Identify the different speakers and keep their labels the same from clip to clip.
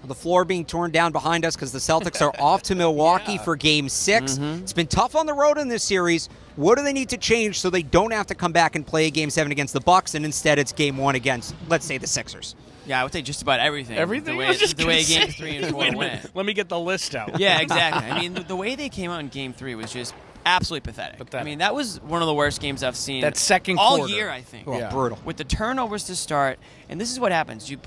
Speaker 1: The floor being torn down behind us because the Celtics are off to Milwaukee for Game 6. It's been tough on the road in this series. What do they need to change so they don't have to come back and play Game 7 against the Bucks, and instead it's Game 1 against, let's say, the Sixers?
Speaker 2: Yeah, I would say just about everything.
Speaker 3: Everything?
Speaker 2: The way Game 3 and 4 went.
Speaker 3: Let me get the list out.
Speaker 2: Yeah, exactly. I mean, the way they came out in Game 3 was just absolutely pathetic. I mean, that was one of the worst games I've seen
Speaker 3: that second
Speaker 2: all
Speaker 3: quarter.
Speaker 2: year, I think.
Speaker 1: Yeah. Brutal.
Speaker 2: With the turnovers to start, and this is what happens. You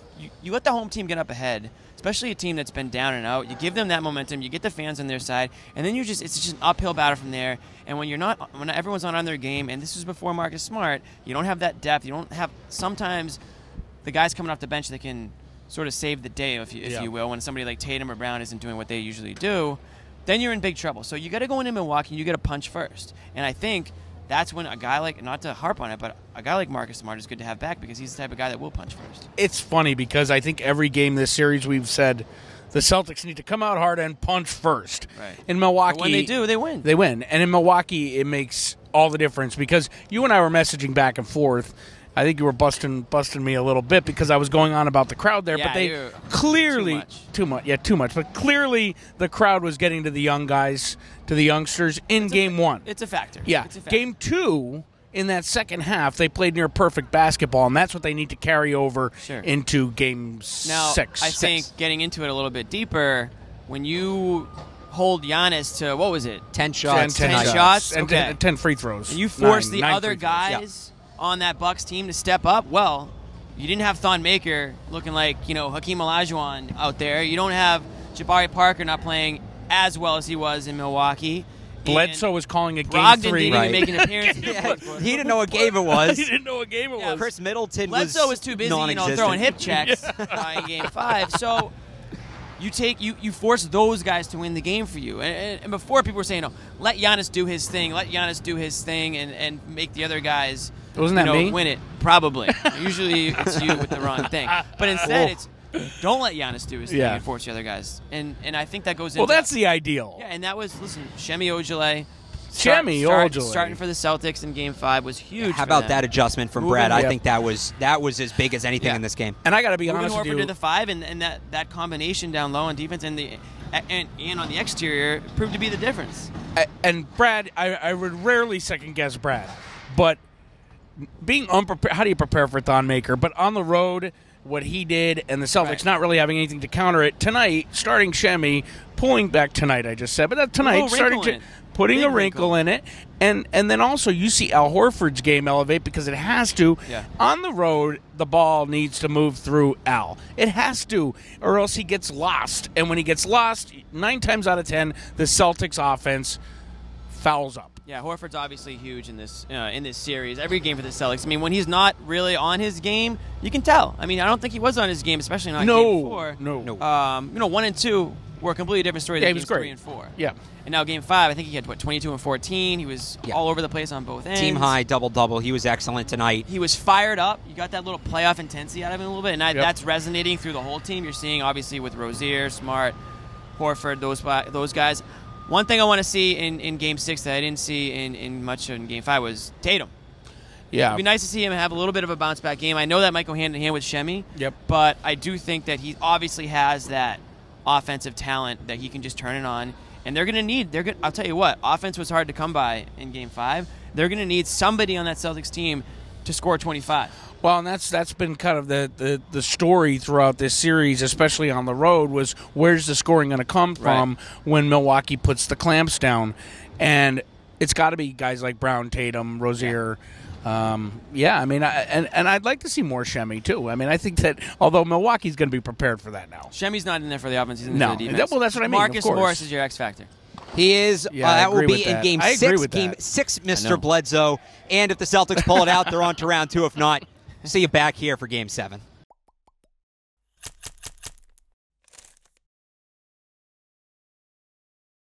Speaker 2: let the home team get up ahead, especially a team that's been down and out. You give them that momentum, you get the fans on their side, and then it's just an uphill battle from there. And when everyone's not on their game, and this was before Marcus Smart, you don't have that depth. You don't have sometimes the guys coming off the bench that can sort of save the day, if you will, when somebody like Tatum or Brown isn't doing what they usually do, then you're in big trouble. So you got to go into Milwaukee and you got to punch first. And I think that's when a guy like, not to harp on it, but a guy like Marcus Smart is good to have back because he's the type of guy that will punch first.
Speaker 3: It's funny because I think every game this series we've said the Celtics need to come out hard and punch first.
Speaker 2: Right.
Speaker 3: In Milwaukee,
Speaker 2: But when they do, they win.
Speaker 3: They win. And in Milwaukee, it makes all the difference because you and I were messaging back and forth. I think you were busting me a little bit because I was going on about the crowd there, but they clearly too much. But clearly the crowd was getting to the young guys, to the youngsters in Game 1.
Speaker 2: It's a factor.
Speaker 3: Yeah.
Speaker 2: It's a factor.
Speaker 3: Game 2, in that second half, they played near perfect basketball, and that's what they need to carry over into Game 6.
Speaker 2: Now, I think getting into it a little bit deeper, when you hold Giannis to, what was it?
Speaker 1: 10 shots.
Speaker 2: 10 shots?
Speaker 3: And
Speaker 2: okay.
Speaker 3: 10 free throws.
Speaker 2: And you force the
Speaker 3: nine
Speaker 2: other
Speaker 3: free throws.
Speaker 2: guys on that Bucks team to step up. Well, you didn't have Thon Maker looking like, Hakeem Olajuwon out there. You don't have Jabari Parker not playing as well as he was in Milwaukee.
Speaker 3: Bledsoe was calling a Game
Speaker 2: Brogdon
Speaker 3: 3.
Speaker 2: didn't even make an appearance.
Speaker 1: He didn't know what game it was.
Speaker 3: He didn't know what game it was.
Speaker 1: Chris Middleton
Speaker 2: Bledsoe was too busy, throwing hip checks in Game 5. So you force those guys to win the game for you. And before, people were saying, let Giannis do his thing, and make the other guys
Speaker 3: Wasn't that me?
Speaker 2: win it. Probably. Usually it's you with the wrong thing. But instead it's don't let Giannis do his thing and force the other guys. And I think that goes into
Speaker 3: that's the ideal.
Speaker 2: Yeah, and that was, Shemi Ojeleye. Starting for the Celtics in Game 5 was huge.
Speaker 1: How about that adjustment from Brad? I think that was as big as anything in this game.
Speaker 3: And I got to be honest with you.
Speaker 2: Moving Horford to the 5 and that combination down low on defense and on the exterior proved to be the difference.
Speaker 3: And Brad, I would rarely second guess Brad, but being unprepared, how do you prepare for Thon Maker? But on the road, what he did and the Celtics not really having anything to counter it tonight, starting Shemi, pulling back tonight. I just said, but tonight starting putting a wrinkle in it, and then also you see Al Horford's game elevate because it has to.
Speaker 2: Yeah.
Speaker 3: On the road, the ball needs to move through Al. It has to, or else he gets lost. And when he gets lost, 9 times out of 10, the Celtics offense fouls up.
Speaker 2: Yeah, Horford's obviously huge in this series. Every game for the Celtics. I mean, when he's not really on his game, you can tell. I mean, I don't think he was on his game, especially not Game 4.
Speaker 3: No.
Speaker 2: 1 and 2 were a completely different story than Games 3 and 4.
Speaker 3: Yeah.
Speaker 2: And now Game 5, I think he had 22 and 14. He was all over the place on both ends.
Speaker 1: Team high double-double. He was excellent tonight.
Speaker 2: He was fired up. You got that little playoff intensity out of him a little bit, and that's resonating through the whole team. You're seeing obviously with Rozier, Smart, Horford, those guys. One thing I want to see in Game 6 that I didn't see in much in Game 5 was Tatum.
Speaker 3: Yeah.
Speaker 2: It'd be nice to see him have a little bit of a bounce-back game. I know that might go hand-in-hand with Shemi, but I do think that he obviously has that offensive talent that he can just turn it on. And they're going to need – I'll tell you what, offense was hard to come by in Game 5. They're going to need somebody on that Celtics team to score 25.
Speaker 3: Well, and that's been kind of the story throughout this series, especially on the road, was where's the scoring going to come from when Milwaukee puts the clamps down? And it's got to be guys like Brown, Tatum, Rozier. I mean, and I'd like to see more Shemi, too. I mean, I think that although Milwaukee's going to be prepared for that now.
Speaker 2: Shemi's not in there for the offense. He's in there for the defense.
Speaker 3: Well, that's what I mean,
Speaker 2: Marcus Morris is your X factor.
Speaker 1: He is. That will be in Game 6. Game 6, Mr. Bledsoe. And if the Celtics pull it out, they're on to round 2. If not, see you back here for Game 7.